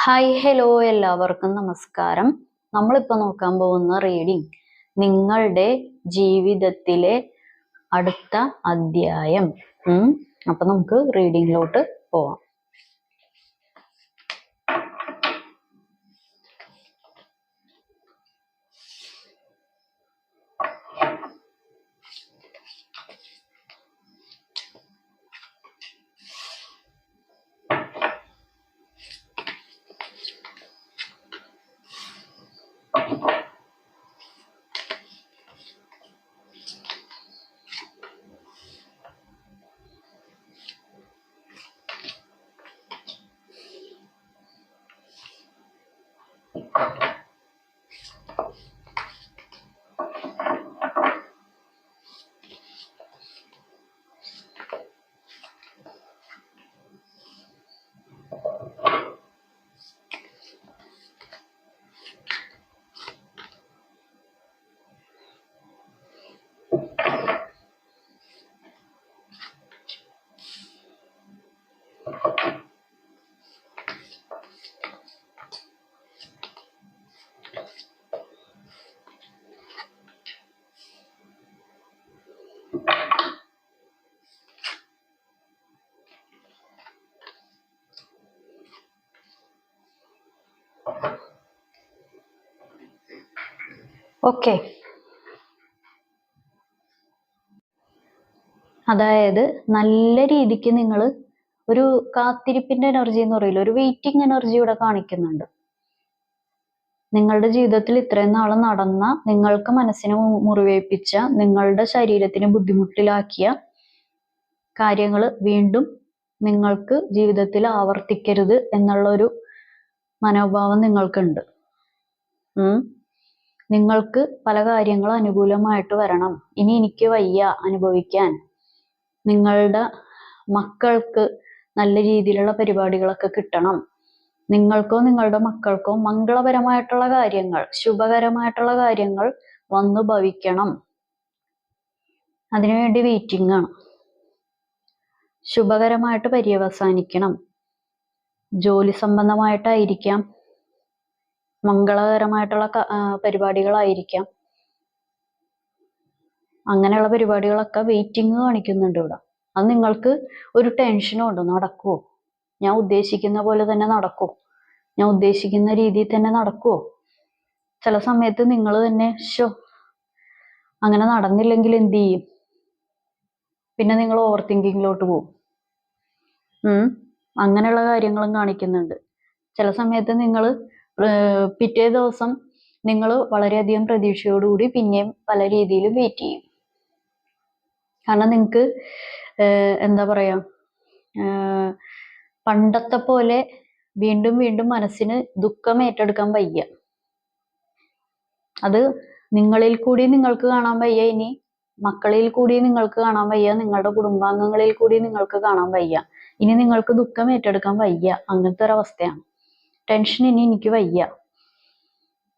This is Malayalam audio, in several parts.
ഹായ് ഹലോ എല്ലാവർക്കും നമസ്കാരം. നമ്മളിപ്പോൾ നോക്കാൻ പോകുന്ന റീഡിംഗ് നിങ്ങളുടെ ജീവിതത്തിലെ അടുത്ത അധ്യായം. അപ്പൊ നമുക്ക് റീഡിങ്ങിലോട്ട് പോവാം. ഓക്കെ, അതായത് നല്ല രീതിക്ക് നിങ്ങൾ ഒരു കാത്തിരിപ്പിന്റെ എനർജി എന്ന് പറയില്ല, ഒരു വെയിറ്റിംഗ് എനർജി ഇവിടെ കാണിക്കുന്നുണ്ട്. നിങ്ങളുടെ ജീവിതത്തിൽ ഇത്രയും നാള് നടന്ന, നിങ്ങൾക്ക് മനസ്സിനെ മുറിവേൽപ്പിച്ച, നിങ്ങളുടെ ശരീരത്തിന് ബുദ്ധിമുട്ടിലാക്കിയ കാര്യങ്ങൾ വീണ്ടും നിങ്ങൾക്ക് ജീവിതത്തിൽ ആവർത്തിക്കരുത് എന്നുള്ളൊരു മനോഭാവം നിങ്ങൾക്കുണ്ട്. നിങ്ങൾക്ക് പല കാര്യങ്ങളും അനുകൂലമായിട്ട് വരണം. ഇനി എനിക്ക് വയ്യ അനുഭവിക്കാൻ. നിങ്ങളുടെ മക്കൾക്ക് നല്ല രീതിയിലുള്ള പരിപാടികളൊക്കെ കിട്ടണം. നിങ്ങൾക്കോ നിങ്ങളുടെ മക്കൾക്കോ മംഗളപരമായിട്ടുള്ള കാര്യങ്ങൾ, ശുഭകരമായിട്ടുള്ള കാര്യങ്ങൾ വന്നു ഭവിക്കണം. അതിനുവേണ്ടി വെയിറ്റിംഗ് ആണ്. ശുഭകരമായിട്ട് പര്യവസാനിക്കണം. ജോലി സംബന്ധമായിട്ടായിരിക്കാം, മംഗളകരമായിട്ടുള്ള പരിപാടികളായിരിക്കാം. അങ്ങനെയുള്ള പരിപാടികളൊക്കെ വെയിറ്റിംഗ് കാണിക്കുന്നുണ്ട് ഇവിടെ. അത് നിങ്ങൾക്ക് ഒരു ടെൻഷനും ഉണ്ട്. നടക്കുമോ? ഞാൻ ഉദ്ദേശിക്കുന്ന പോലെ തന്നെ നടക്കുമോ? ഞാൻ ഉദ്ദേശിക്കുന്ന രീതിയിൽ തന്നെ നടക്കുമോ? ചില സമയത്ത് നിങ്ങൾ തന്നെ അങ്ങനെ നടന്നില്ലെങ്കിൽ എന്ത് ചെയ്യും? പിന്നെ നിങ്ങൾ ഓവർ തിങ്കിങ്ങിലോട്ട് പോകും. അങ്ങനെയുള്ള കാര്യങ്ങളും കാണിക്കുന്നുണ്ട്. ചില സമയത്ത് നിങ്ങൾ പിറ്റേ ദിവസം നിങ്ങൾ വളരെയധികം പ്രതീക്ഷയോടുകൂടി പിന്നെയും പല രീതിയിലും വെയിറ്റ് ചെയ്യും. കാരണം നിങ്ങൾക്ക് എന്താ പറയാ, പണ്ടത്തെ പോലെ വീണ്ടും വീണ്ടും മനസ്സിന് ദുഃഖം ഏറ്റെടുക്കാൻ വയ്യ. അത് നിങ്ങളിൽ കൂടി നിങ്ങൾക്ക് കാണാൻ വയ്യ, ഇനി മക്കളിൽ കൂടി നിങ്ങൾക്ക് കാണാൻ വയ്യ, നിങ്ങളുടെ കുടുംബാംഗങ്ങളിൽ കൂടി നിങ്ങൾക്ക് കാണാൻ വയ്യ. ഇനി നിങ്ങൾക്ക് ദുഃഖം ഏറ്റെടുക്കാൻ വയ്യ. അങ്ങനത്തെ ഒരവസ്ഥയാണ്. ടെൻഷൻ ഇനി എനിക്ക് വയ്യ,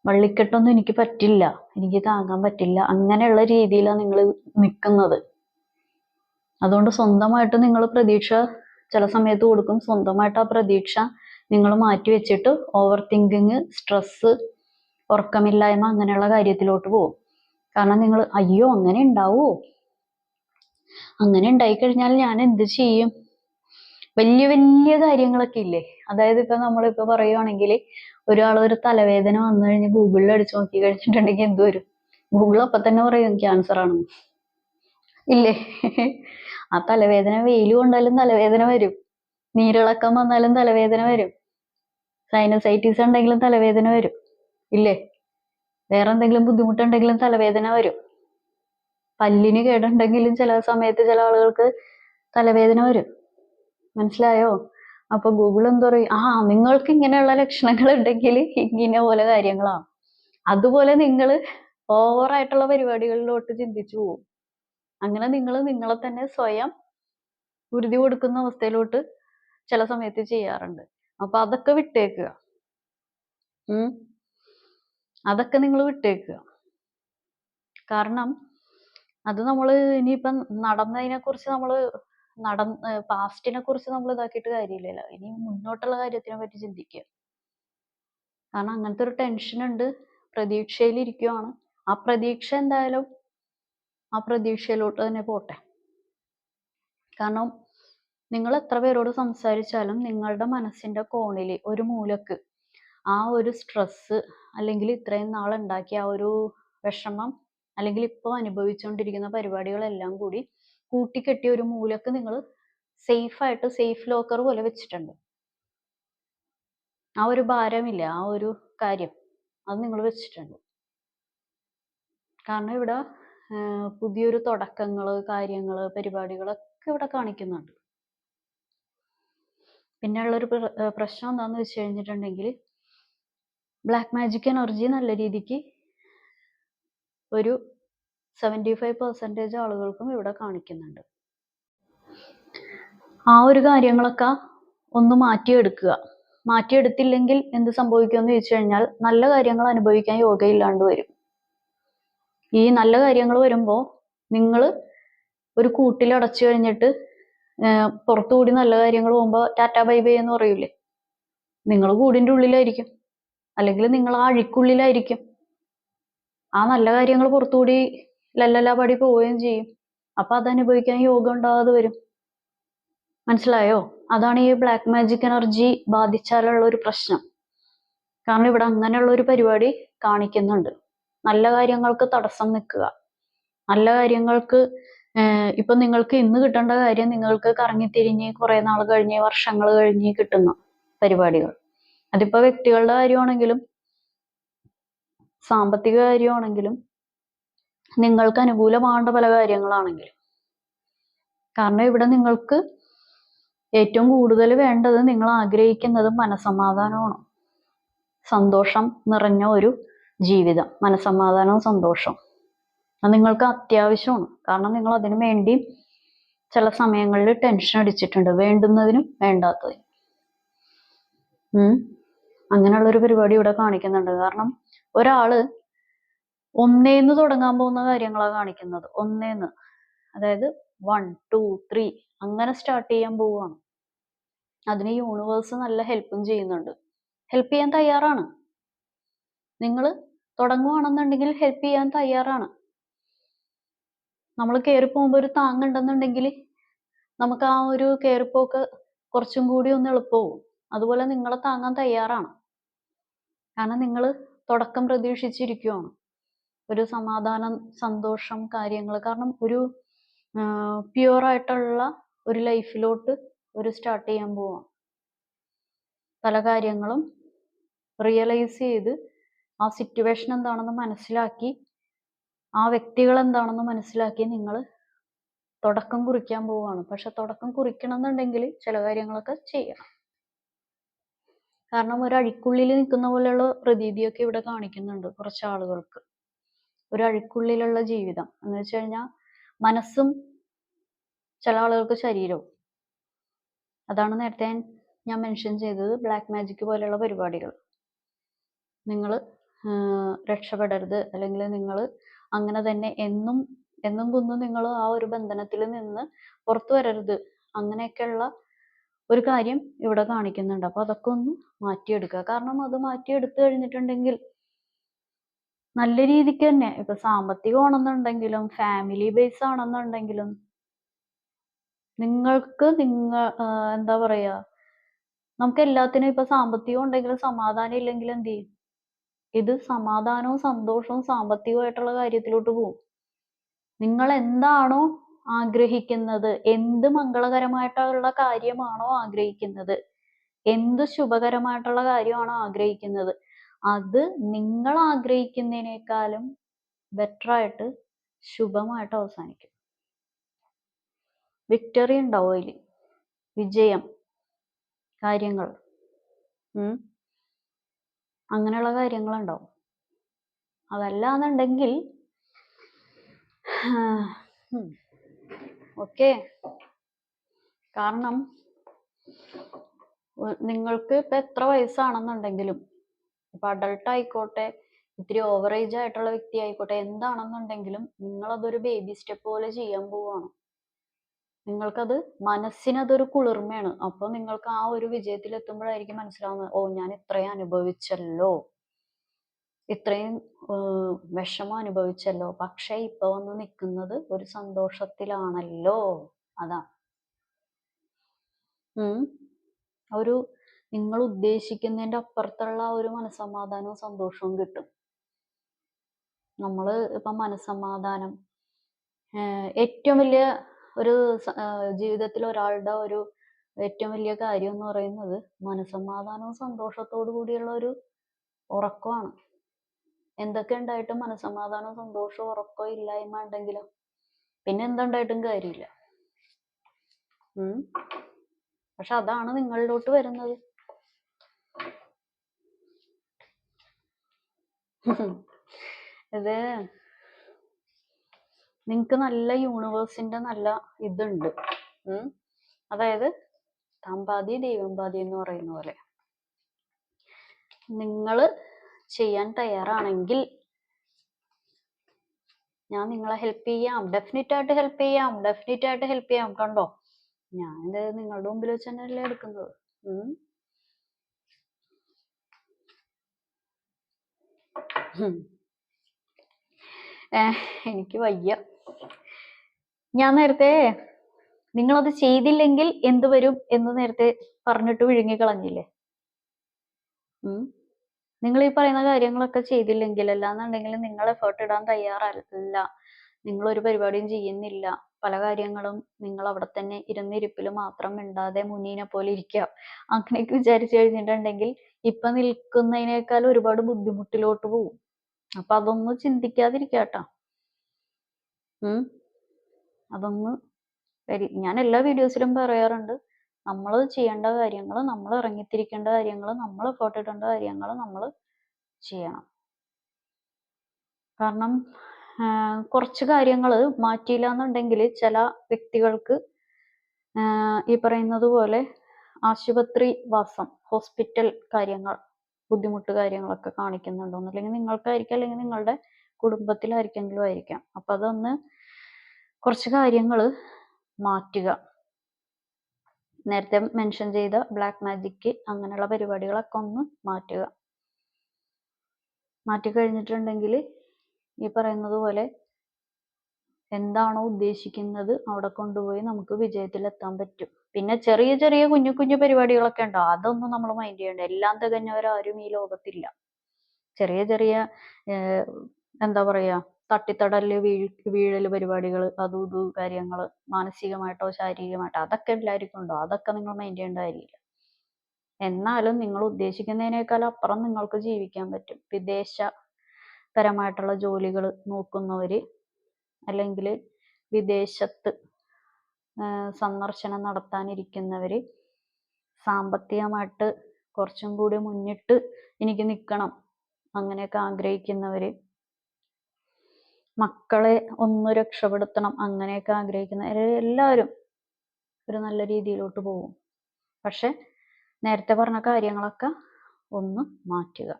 വള്ളിക്കെട്ടൊന്നും എനിക്ക് പറ്റില്ല, എനിക്ക് താങ്ങാൻ പറ്റില്ല, അങ്ങനെയുള്ള രീതിയിലാണ് നിങ്ങൾ നിൽക്കുന്നത്. അതുകൊണ്ട് സ്വന്തമായിട്ട് നിങ്ങൾ പ്രതീക്ഷ ചില സമയത്ത് കൊടുക്കും. സ്വന്തമായിട്ട് ആ പ്രതീക്ഷ നിങ്ങൾ മാറ്റി വെച്ചിട്ട് ഓവർ തിങ്കിങ്, സ്ട്രെസ്, ഉറക്കമില്ലായ്മ അങ്ങനെയുള്ള കാര്യത്തിലോട്ട് പോകും. കാരണം നിങ്ങൾ അയ്യോ അങ്ങനെ ഉണ്ടാവുമോ, അങ്ങനെ ഉണ്ടായിക്കഴിഞ്ഞാൽ ഞാൻ എന്ത് ചെയ്യും, വലിയ വലിയ കാര്യങ്ങളൊക്കെ ഇല്ലേ. അതായത് ഇപ്പൊ നമ്മളിപ്പോ പറയുവാണെങ്കിൽ ഒരാൾ ഒരു തലവേദന വന്നു കഴിഞ്ഞ് ഗൂഗിളിൽ അടിച്ചു നോക്കി കഴിഞ്ഞിട്ടുണ്ടെങ്കിൽ എന്ത് വരും? ഗൂഗിൾ അപ്പൊ തന്നെ പറയും ക്യാൻസർ ആണെന്ന്, ഇല്ലേ? ആ തലവേദന വെയിൽ കൊണ്ടാലും തലവേദന വരും, നീരിളക്കം വന്നാലും തലവേദന വരും, സൈനസൈറ്റിസ് ഉണ്ടെങ്കിലും തലവേദന വരും, ഇല്ലേ? വേറെ എന്തെങ്കിലും ബുദ്ധിമുട്ടുണ്ടെങ്കിലും തലവേദന വരും. പല്ലിന് കേടുണ്ടെങ്കിലും ചില സമയത്ത് ചില ആളുകൾക്ക് തലവേദന വരും. മനസ്സിലായോ? അപ്പൊ ഗൂഗിൾ എന്താ പറയും, നിങ്ങൾക്ക് ഇങ്ങനെയുള്ള ലക്ഷണങ്ങൾ ഉണ്ടെങ്കിൽ ഇങ്ങനെ പോലെ കാര്യങ്ങളാണ്. അതുപോലെ നിങ്ങൾ ഓവറായിട്ടുള്ള പരിപാടികളിലോട്ട് ചിന്തിച്ചു പോകും. അങ്ങനെ നിങ്ങൾ നിങ്ങളെ തന്നെ സ്വയം ഉറുതി കൊടുക്കുന്ന അവസ്ഥയിലോട്ട് ചില സമയത്ത് ചെയ്യാറുണ്ട്. അപ്പൊ അതൊക്കെ വിട്ടേക്കുക. അതൊക്കെ നിങ്ങൾ വിട്ടേക്കുക. കാരണം അത് നമ്മൾ ഇനിയിപ്പം നടന്നതിനെ കുറിച്ച് പാസ്റ്റിനെ കുറിച്ച് നമ്മൾ ഇതാക്കിയിട്ട് കാര്യമില്ലല്ലോ. ഇനി മുന്നോട്ടുള്ള കാര്യത്തിനെ പറ്റി ചിന്തിക്കുക. കാരണം അങ്ങനത്തെ ഒരു ടെൻഷൻ ഉണ്ട്, പ്രതീക്ഷയിലിരിക്കുവാണ്. ആ പ്രതീക്ഷ എന്തായാലും ആ പ്രതീക്ഷയിലോട്ട് തന്നെ പോട്ടെ. കാരണം നിങ്ങൾ എത്ര പേരോട് സംസാരിച്ചാലും നിങ്ങളുടെ മനസ്സിന്റെ കോണിൽ ഒരു മൂലക്ക് ആ ഒരു സ്ട്രെസ്, അല്ലെങ്കിൽ ഇത്രയും നാൾ ഉണ്ടാക്കിയ ആ ഒരു വിഷമം, അല്ലെങ്കിൽ ഇപ്പോൾ അനുഭവിച്ചുകൊണ്ടിരിക്കുന്ന പരിപാടികളെല്ലാം കൂടി കൂട്ടിക്കെട്ടിയ ഒരു മൂലക്ക് നിങ്ങൾ സേഫായിട്ട് സേഫ് ലോക്കർ പോലെ വെച്ചിട്ടുണ്ട്. ആ ഒരു ഭാരമില്ല, ആ ഒരു കാര്യം അത് നിങ്ങൾ വെച്ചിട്ടുണ്ട്. കാരണം ഇവിടെ പുതിയൊരു തുടക്കങ്ങൾ, കാര്യങ്ങൾ, പരിപാടികളൊക്കെ ഇവിടെ കാണിക്കുന്നുണ്ട്. പിന്നെയുള്ളൊരു പ്രശ്നം എന്താണെന്ന് വെച്ച് കഴിഞ്ഞിട്ടുണ്ടെങ്കിൽ, ബ്ലാക്ക് മാജിക് എനർജി നല്ല രീതിക്ക് ഒരു 75% ആളുകൾക്കും ഇവിടെ കാണിക്കുന്നുണ്ട്. ആ ഒരു കാര്യങ്ങളൊക്കെ ഒന്ന് മാറ്റിയെടുക്കുക. മാറ്റിയെടുത്തില്ലെങ്കിൽ എന്ത് സംഭവിക്കുമെന്ന് ചോദിച്ചു കഴിഞ്ഞാൽ, നല്ല കാര്യങ്ങൾ അനുഭവിക്കാൻ യോഗയില്ലാണ്ട് വരും. ഈ നല്ല കാര്യങ്ങൾ വരുമ്പോൾ നിങ്ങൾ ഒരു കൂട്ടിൽ അടച്ചു കഴിഞ്ഞിട്ട് പുറത്തുകൂടി നല്ല കാര്യങ്ങൾ പോകുമ്പോൾ ടാറ്റാ ബൈ ബൈ എന്ന് പറയൂലേ, നിങ്ങൾ കൂടിൻ്റെ ഉള്ളിലായിരിക്കും, അല്ലെങ്കിൽ നിങ്ങൾ ആ അഴിക്കുള്ളിലായിരിക്കും. ആ നല്ല കാര്യങ്ങൾ പുറത്തുകൂടി ലല്ലലാപടി പോവുകയും ചെയ്യും. അപ്പൊ അത് അനുഭവിക്കാൻ യോഗം ഉണ്ടാകാതെ വരും. മനസ്സിലായോ? അതാണ് ഈ ബ്ലാക്ക് മാജിക് എനർജി ബാധിച്ചാലുള്ള ഒരു പ്രശ്നം. കാരണം ഇവിടെ അങ്ങനെയുള്ള ഒരു പരിപാടി കാണിക്കുന്നുണ്ട്. നല്ല കാര്യങ്ങൾക്ക് തടസ്സം നിൽക്കുക, നല്ല കാര്യങ്ങൾക്ക് ഇപ്പൊ നിങ്ങൾക്ക് ഇന്ന് കിട്ടേണ്ട കാര്യം നിങ്ങൾക്ക് കറങ്ങിത്തിരിഞ്ഞ് കുറെ നാൾ കഴിഞ്ഞ്, വർഷങ്ങൾ കഴിഞ്ഞ് കിട്ടുന്ന പരിപാടികൾ. അതിപ്പോ വ്യക്തികളുടെ കാര്യമാണെങ്കിലും സാമ്പത്തിക കാര്യമാണെങ്കിലും നിങ്ങൾക്ക് അനുകൂലമാകേണ്ട പല കാര്യങ്ങളാണെങ്കിലും. കാരണം ഇവിടെ നിങ്ങൾക്ക് ഏറ്റവും കൂടുതൽ വേണ്ടത്, നിങ്ങൾ ആഗ്രഹിക്കുന്നത് മനസ്സമാധാനമാണ്. സന്തോഷം നിറഞ്ഞ ഒരു ജീവിതം, മനസ്സമാധാനവും സന്തോഷം അത് നിങ്ങൾക്ക് അത്യാവശ്യമാണ്. കാരണം നിങ്ങൾ അതിനു വേണ്ടി ചില സമയങ്ങളിൽ ടെൻഷൻ അടിച്ചിട്ടുണ്ട്, വേണ്ടുന്നതിനും വേണ്ടാത്തതിനും. അങ്ങനെയുള്ളൊരു പരിപാടി ഇവിടെ കാണിക്കുന്നുണ്ട്. കാരണം ഒരാള് ഒന്നേന്ന് തുടങ്ങാൻ പോകുന്ന കാര്യങ്ങളാണ് കാണിക്കുന്നത്. ഒന്നേന്ന്, അതായത് 1, 2, 3 അങ്ങനെ സ്റ്റാർട്ട് ചെയ്യാൻ പോവുകയാണ്. അതിന് യൂണിവേഴ്സ് നല്ല ഹെൽപ്പും ചെയ്യുന്നുണ്ട്. ഹെൽപ്പ് ചെയ്യാൻ തയ്യാറാണ്. നിങ്ങൾ തുടങ്ങുവാണെന്നുണ്ടെങ്കിൽ ഹെൽപ്പ് ചെയ്യാൻ തയ്യാറാണ്. നമ്മൾ കയറി പോകുമ്പോൾ ഒരു താങ്ങുണ്ടെന്നുണ്ടെങ്കിൽ നമുക്ക് ആ ഒരു കയറിപ്പോക്ക് കുറച്ചും കൂടി ഒന്ന് എളുപ്പമാവും. അതുപോലെ നിങ്ങളെ താങ്ങാൻ തയ്യാറാണ്. കാരണം നിങ്ങൾ തുടക്കം പ്രതീക്ഷിച്ചിരിക്കുവാണ്. ഒരു സമാധാനം, സന്തോഷം, കാര്യങ്ങൾ. കാരണം ഒരു പ്യുവറായിട്ടുള്ള ഒരു ലൈഫിലോട്ട് ഒരു സ്റ്റാർട്ട് ചെയ്യാൻ പോവാം. പല കാര്യങ്ങളും റിയലൈസ് ചെയ്ത് ആ സിറ്റുവേഷൻ എന്താണെന്ന് മനസ്സിലാക്കി, ആ വ്യക്തികൾ എന്താണെന്ന് മനസ്സിലാക്കി നിങ്ങൾ തുടക്കം കുറിക്കാൻ പോവാണ്. പക്ഷെ തുടക്കം കുറിക്കണം എന്നുണ്ടെങ്കിൽ ചില കാര്യങ്ങളൊക്കെ ചെയ്യണം. കാരണം ഒരു അഴിക്കുള്ളിൽ നിൽക്കുന്ന പോലെയുള്ള പ്രതീതിയൊക്കെ ഇവിടെ കാണിക്കുന്നുണ്ട് കുറച്ച് ആളുകൾക്ക്. ഒരു അഴിക്കുള്ളിലുള്ള ജീവിതം എന്ന് വെച്ച് കഴിഞ്ഞാൽ മനസ്സും ചില ആളുകൾക്ക് ശരീരവും. അതാണ് നേരത്തെ ഞാൻ മെൻഷൻ ചെയ്തത്, ബ്ലാക്ക് മാജിക് പോലെയുള്ള പരിപാടികൾ. നിങ്ങൾ രക്ഷപ്പെടരുത്, അല്ലെങ്കിൽ നിങ്ങൾ അങ്ങനെ തന്നെ എന്നും എന്നും കുന്നും നിങ്ങൾ ആ ഒരു ബന്ധനത്തിൽ നിന്ന് പുറത്തു വരരുത്, അങ്ങനെയൊക്കെയുള്ള ഒരു കാര്യം ഇവിടെ കാണിക്കുന്നുണ്ട്. അപ്പൊ അതൊക്കെ ഒന്ന് മാറ്റിയെടുക്കുക. കാരണം അത് മാറ്റിയെടുത്തു കഴിഞ്ഞിട്ടുണ്ടെങ്കിൽ നല്ല രീതിക്ക് തന്നെ, ഇപ്പൊ സാമ്പത്തികമാണെന്നുണ്ടെങ്കിലും ഫാമിലി ബേസ് ആണെന്നുണ്ടെങ്കിലും നിങ്ങൾക്ക് എന്താ പറയാ, നമുക്ക് എല്ലാത്തിനും ഇപ്പൊ സാമ്പത്തികം ഉണ്ടെങ്കിലും സമാധാനം ഇല്ലെങ്കിൽ എന്ത് ചെയ്യും? ഇത് സമാധാനവും സന്തോഷവും സാമ്പത്തികമായിട്ടുള്ള കാര്യത്തിലോട്ട് പോകും. നിങ്ങൾ എന്താണോ ആഗ്രഹിക്കുന്നത്, എന്ത് മംഗളകരമായിട്ടുള്ള കാര്യമാണോ ആഗ്രഹിക്കുന്നത്, എന്ത് ശുഭകരമായിട്ടുള്ള കാര്യമാണോ ആഗ്രഹിക്കുന്നത്, അത് നിങ്ങൾ ആഗ്രഹിക്കുന്നതിനേക്കാളും ബെറ്റർ ആയിട്ട് ശുഭമായിട്ട് അവസാനിക്കും. വിക്ടറി ഉണ്ടാവും അതിൽ, വിജയം, കാര്യങ്ങൾ, അങ്ങനെയുള്ള കാര്യങ്ങളുണ്ടാവും. അതല്ലാന്നുണ്ടെങ്കിൽ ഓക്കെ. കാരണം നിങ്ങൾക്ക് ഇപ്പൊ എത്ര വയസ്സാണെന്നുണ്ടെങ്കിലും, ഇപ്പൊ അഡൾട്ട് ആയിക്കോട്ടെ, ഇത്തിരി ഓവർ ഏജ് ആയിട്ടുള്ള വ്യക്തി ആയിക്കോട്ടെ, എന്താണെന്നുണ്ടെങ്കിലും നിങ്ങൾ അതൊരു ബേബി സ്റ്റെപ്പ് പോലെ ചെയ്യാൻ പോവാണ്. നിങ്ങൾക്കത് മനസ്സിനതൊരു കുളിർമയാണ്. അപ്പോൾ നിങ്ങൾക്ക് ആ ഒരു വിജയത്തിലെത്തുമ്പോഴായിരിക്കും മനസ്സിലാവുന്നത്, ഓ ഞാൻ ഇത്രയും അനുഭവിച്ചല്ലോ, ഇത്രയും വിഷമം അനുഭവിച്ചല്ലോ, പക്ഷെ ഇപ്പൊ വന്ന് നിൽക്കുന്നത് ഒരു സന്തോഷത്തിലാണല്ലോ. അതാ ഒരു നിങ്ങൾ ഉദ്ദേശിക്കുന്നതിന്റെ അപ്പുറത്തുള്ള ഒരു മനസ്സമാധാനവും സന്തോഷവും കിട്ടും. നമ്മൾ ഇപ്പൊ മനസ്സമാധാനം ഏറ്റവും വലിയ ഒരു ജീവിതത്തിൽ ഒരാളുടെ ഒരു ഏറ്റവും വലിയ കാര്യം എന്ന് പറയുന്നത് മനസ്സമാധാനവും സന്തോഷത്തോടു കൂടിയുള്ള ഒരു ഉറക്കമാണ്. എന്തൊക്കെ ഉണ്ടായിട്ടും മനസ്സമാധാനവും സന്തോഷവും ഉറക്കവും ഇല്ലായ്മ ഉണ്ടെങ്കിലോ പിന്നെ എന്തുണ്ടായിട്ടും കാര്യമില്ല. പക്ഷെ അതാണ് നിങ്ങളിലോട്ട് വരുന്നത്. ഇത് നിങ്ങക്ക് നല്ല യൂണിവേഴ്സിന്റെ നല്ല ഇതുണ്ട്. അതായത് താമ്പാതി ദൈവം പാതി എന്ന് പറയുന്ന പോലെ നിങ്ങൾ ചെയ്യാൻ തയ്യാറാണെങ്കിൽ ഞാൻ നിങ്ങളെ ഹെൽപ്പ് ചെയ്യാം, ഡെഫിനറ്റ് ആയിട്ട് ഹെൽപ്പ് ചെയ്യാം. കണ്ടോ, ഞാൻ നിങ്ങളുടെ മുമ്പിൽ വെച്ച് തന്നെയല്ലേ എടുക്കുന്നത്. എനിക്ക് വയ്യ. ഞാൻ നേരത്തെ നിങ്ങളത് ചെയ്തില്ലെങ്കിൽ എന്ത് വരും എന്ന് നേരത്തെ പറഞ്ഞിട്ട് വിഴുങ്ങി കളഞ്ഞില്ലേ. നിങ്ങൾ ഈ പറയുന്ന കാര്യങ്ങളൊക്കെ ചെയ്തില്ലെങ്കിൽ, അല്ലാന്നുണ്ടെങ്കിൽ നിങ്ങൾ എഫേർട്ട് ഇടാൻ തയ്യാറല്ല, നിങ്ങൾ ഒരു പരിപാടിയും ചെയ്യുന്നില്ല, പല കാര്യങ്ങളും നിങ്ങൾ അവിടെ തന്നെ ഇരുന്നിരിപ്പിൽ മാത്രം മിണ്ടാതെ മുന്നീനെ പോലെ ഇരിക്കുക, അങ്ങനെയൊക്കെ വിചാരിച്ചു കഴിഞ്ഞിട്ടുണ്ടെങ്കിൽ ഇപ്പൊ നിൽക്കുന്നതിനേക്കാൾ ഒരുപാട് ബുദ്ധിമുട്ടിലോട്ട് പോകും. അപ്പൊ അതൊന്നും ചിന്തിക്കാതിരിക്കാട്ടോ. അതൊന്ന് ഞാൻ എല്ലാ വീഡിയോസിലും പറയാറുണ്ട്, നമ്മൾ ചെയ്യേണ്ട കാര്യങ്ങൾ, നമ്മൾ ഇറങ്ങിത്തിരിക്കേണ്ട കാര്യങ്ങൾ, നമ്മൾ എഫേർട്ട് ഇടേണ്ട കാര്യങ്ങൾ നമ്മൾ ചെയ്യണം. കാരണം കുറച്ച് കാര്യങ്ങൾ മാറ്റിയില്ല എന്നുണ്ടെങ്കിൽ ചില വ്യക്തികൾക്ക് ഈ പറയുന്നത് പോലെ ആശുപത്രി വാസം, ഹോസ്പിറ്റൽ കാര്യങ്ങൾ, ബുദ്ധിമുട്ട് കാര്യങ്ങളൊക്കെ കാണിക്കുന്നുണ്ടോ, അല്ലെങ്കിൽ നിങ്ങൾക്കായിരിക്കാം, അല്ലെങ്കിൽ നിങ്ങളുടെ കുടുംബത്തിലായിരിക്കെങ്കിലും ആയിരിക്കാം. അപ്പൊ അതൊന്ന് കുറച്ച് കാര്യങ്ങൾ മാറ്റുക. നേരത്തെ മെൻഷൻ ചെയ്ത ബ്ലാക്ക് മാജിക് അങ്ങനെയുള്ള പരിപാടികളൊക്കെ ഒന്ന് മാറ്റുക. മാറ്റിക്കഴിഞ്ഞിട്ടുണ്ടെങ്കിൽ ഈ പറയുന്നത് പോലെ എന്താണോ ഉദ്ദേശിക്കുന്നത് അവിടെ കൊണ്ടുപോയി നമുക്ക് വിജയത്തിലെത്താൻ പറ്റും. പിന്നെ ചെറിയ ചെറിയ കുഞ്ഞു കുഞ്ഞു പരിപാടികളൊക്കെ ഉണ്ടാവും, അതൊന്നും നമ്മൾ മൈൻഡ് ചെയ്യണ്ട. എല്ലാം തികഞ്ഞവരാരും ഈ ലോകത്തില്ല. ചെറിയ ചെറിയ എന്താ പറയാ തട്ടിത്തടല്, വീഴല് പരിപാടികൾ, അതും ഇതും കാര്യങ്ങൾ, മാനസികമായിട്ടോ ശാരീരികമായിട്ടോ, അതൊക്കെ എല്ലാവർക്കും ഉണ്ടോ, അതൊക്കെ നിങ്ങൾ മൈൻഡ് ചെയ്യേണ്ട കാര്യമില്ല. എന്നാലും നിങ്ങൾ ഉദ്ദേശിക്കുന്നതിനേക്കാൾ അപ്പുറം നിങ്ങൾക്ക് ജീവിക്കാൻ പറ്റും. വിദേശപരമായിട്ടുള്ള ജോലികൾ നോക്കുന്നവര്, അല്ലെങ്കിൽ വിദേശത്ത് സന്ദർശനം നടത്താനിരിക്കുന്നവര്, സാമ്പത്തികമായിട്ട് കുറച്ചും കൂടി മുന്നിട്ട് എനിക്ക് നിൽക്കണം അങ്ങനെയൊക്കെ ആഗ്രഹിക്കുന്നവര്, മക്കളെ ഒന്ന് രക്ഷപ്പെടുത്തണം അങ്ങനെയൊക്കെ ആഗ്രഹിക്കുന്നവര് എല്ലാവരും ഒരു നല്ല രീതിയിലോട്ട് പോകും. പക്ഷെ നേരത്തെ പറഞ്ഞ കാര്യങ്ങളൊക്കെ ഒന്ന് മാറ്റുക.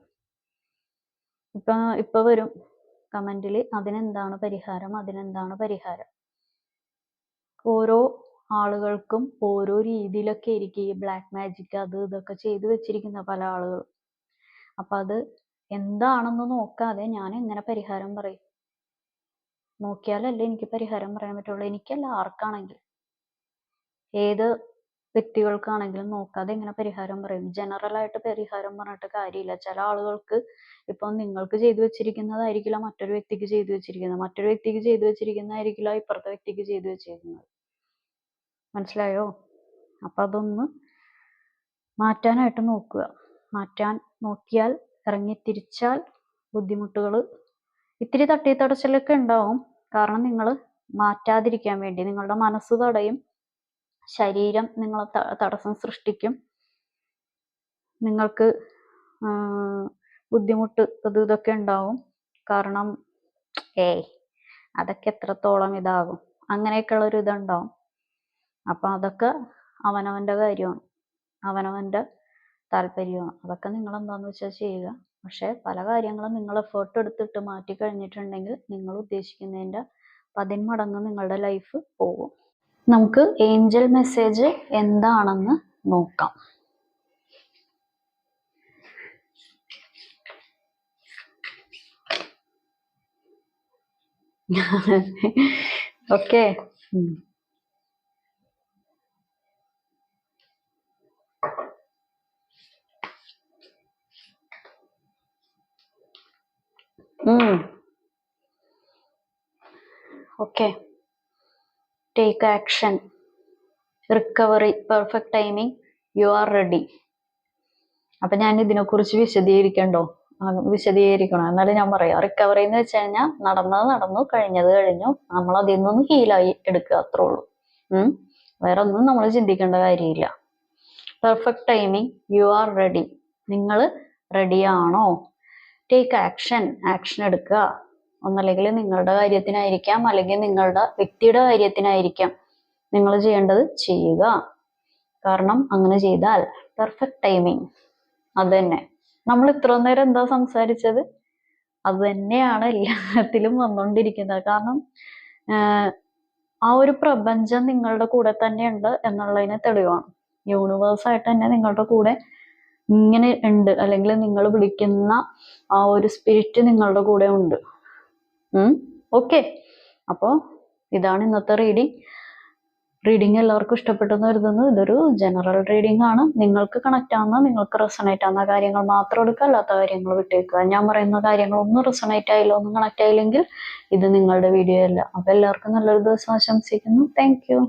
ഇപ്പൊ വരും കമന്റിൽ അതിനെന്താണ് പരിഹാരം. ഓരോ ആളുകൾക്കും ഓരോ രീതിയിലൊക്കെ ആയിരിക്കും ഈ ബ്ലാക്ക് മാജിക് അത് ഇതൊക്കെ ചെയ്തു വെച്ചിരിക്കുന്ന പല ആളുകളും. അപ്പൊ അത് എന്താണെന്ന് നോക്കാതെ ഞാൻ എങ്ങനെ പരിഹാരം പറയും? നോക്കിയാലല്ലേ എനിക്ക് പരിഹാരം പറയാൻ പറ്റുള്ളൂ. എനിക്കല്ല, ആർക്കാണെങ്കിലും, ഏത് വ്യക്തികൾക്കാണെങ്കിലും നോക്കാതെ എങ്ങനെ പരിഹാരം പറയും? ജനറൽ ആയിട്ട് പരിഹാരം പറഞ്ഞിട്ട് കാര്യമില്ല. ചില ആളുകൾക്ക് ഇപ്പൊ നിങ്ങൾക്ക് ചെയ്തു വെച്ചിരിക്കുന്നതായിരിക്കില്ല മറ്റൊരു വ്യക്തിക്ക് ചെയ്തു വെച്ചിരിക്കുന്നത്, മറ്റൊരു വ്യക്തിക്ക് ചെയ്തു വെച്ചിരിക്കുന്നതായിരിക്കില്ല ഇപ്പുറത്തെ വ്യക്തിക്ക് ചെയ്തു വെച്ചിരിക്കുന്നത്. മനസ്സിലായോ? അപ്പൊ അതൊന്ന് മാറ്റാനായിട്ട് നോക്കുക. മാറ്റാൻ നോക്കിയാൽ, ഇറങ്ങിത്തിരിച്ചാൽ ബുദ്ധിമുട്ടുകൾ ഇത്തിരി തട്ടിത്തടച്ചിലൊക്കെ ഉണ്ടാവും. കാരണം നിങ്ങൾ മാറ്റാതിരിക്കാൻ വേണ്ടി നിങ്ങളുടെ മനസ്സ് തടയും, ശരീരം നിങ്ങളെ തടസ്സം സൃഷ്ടിക്കും, നിങ്ങൾക്ക് ബുദ്ധിമുട്ട് അത് ഇതൊക്കെ ഉണ്ടാവും. കാരണം അതൊക്കെ എത്രത്തോളം ഇതാകും, അങ്ങനെയൊക്കെയുള്ള ഒരു ഇതുണ്ടാവും. അപ്പൊ അതൊക്കെ അവനവന്റെ കാര്യമാണ്, അവനവന്റെ താല്പര്യമാണ്. അതൊക്കെ നിങ്ങൾ എന്താന്ന് വെച്ചാൽ ചെയ്യുക. പക്ഷെ പല കാര്യങ്ങളും നിങ്ങൾ എഫേർട്ട് എടുത്തിട്ട് മാറ്റി കഴിഞ്ഞിട്ടുണ്ടെങ്കിൽ നിങ്ങൾ ഉദ്ദേശിക്കുന്നതിന്റെ 10 മടങ്ങ് നിങ്ങളുടെ ലൈഫ് പോകും. നമുക്ക് ഏഞ്ചൽ മെസ്സേജ് എന്താണെന്ന് നോക്കാം. Okay, okay. Take action, recovery, perfect timing, you are ready. അപ്പൊ ഞാൻ ഇതിനെക്കുറിച്ച് വിശദീകരിക്കണോ? എന്നാലും ഞാൻ പറയാം. റിക്കവറി എന്ന് വെച്ച് കഴിഞ്ഞാൽ നടന്നത് നടന്നു, കഴിഞ്ഞത് കഴിഞ്ഞു. നമ്മൾ അതിൽ നിന്നൊന്ന് ഹീലായി എടുക്കുക, അത്രേ ഉള്ളൂ. വേറെ ഒന്നും നമ്മൾ ചിന്തിക്കേണ്ട കാര്യമില്ല. Perfect timing, you are ready. നിങ്ങൾ റെഡിയാണോ? ടേക്ക് ആക്ഷൻ, ആക്ഷൻ എടുക്കുക. ഒന്നല്ലെങ്കിൽ നിങ്ങളുടെ കാര്യത്തിനായിരിക്കാം, അല്ലെങ്കിൽ നിങ്ങളുടെ വ്യക്തിയുടെ കാര്യത്തിനായിരിക്കാം. നിങ്ങൾ ചെയ്യേണ്ടത് ചെയ്യുക. കാരണം അങ്ങനെ ചെയ്താൽ പെർഫെക്റ്റ് ടൈമിങ്. അത് തന്നെ നമ്മൾ ഇത്ര നേരം എന്താ സംസാരിച്ചത്, അത് തന്നെയാണ് എല്ലാത്തിലും വന്നുകൊണ്ടിരിക്കുന്നത്. കാരണം ആ ഒരു പ്രപഞ്ചം നിങ്ങളുടെ കൂടെ തന്നെ ഉണ്ട് എന്നുള്ളതിന് തെളിവാണ്. യൂണിവേഴ്സായിട്ട് തന്നെ നിങ്ങളുടെ കൂടെ ഇങ്ങനെ ഉണ്ട്, അല്ലെങ്കിൽ നിങ്ങൾ വിളിക്കുന്ന ആ ഒരു സ്പിരിറ്റ് നിങ്ങളുടെ കൂടെ ഉണ്ട്. ഓക്കെ, അപ്പോൾ ഇതാണ് ഇന്നത്തെ റീഡിങ് എല്ലാവർക്കും ഇഷ്ടപ്പെട്ടെന്ന് കരുതുന്നു. ഇതൊരു ജനറൽ റീഡിംഗ് ആണ്. നിങ്ങൾക്ക് കണക്ട് ആവുന്ന, നിങ്ങൾക്ക് റെസണേറ്റ് ആവുന്ന കാര്യങ്ങൾ മാത്രം എടുക്കുക, അല്ലാത്ത കാര്യങ്ങൾ വിട്ടേക്കുക. ഞാൻ പറയുന്ന കാര്യങ്ങളൊന്നും റെസണേറ്റ് ആയില്ല, ഒന്നും കണക്ട് ആയില്ലെങ്കിൽ ഇത് നിങ്ങളുടെ വീഡിയോ അല്ല. അപ്പൊ എല്ലാവർക്കും നല്ലൊരു ദിവസം ആശംസിക്കുന്നു. Thank you.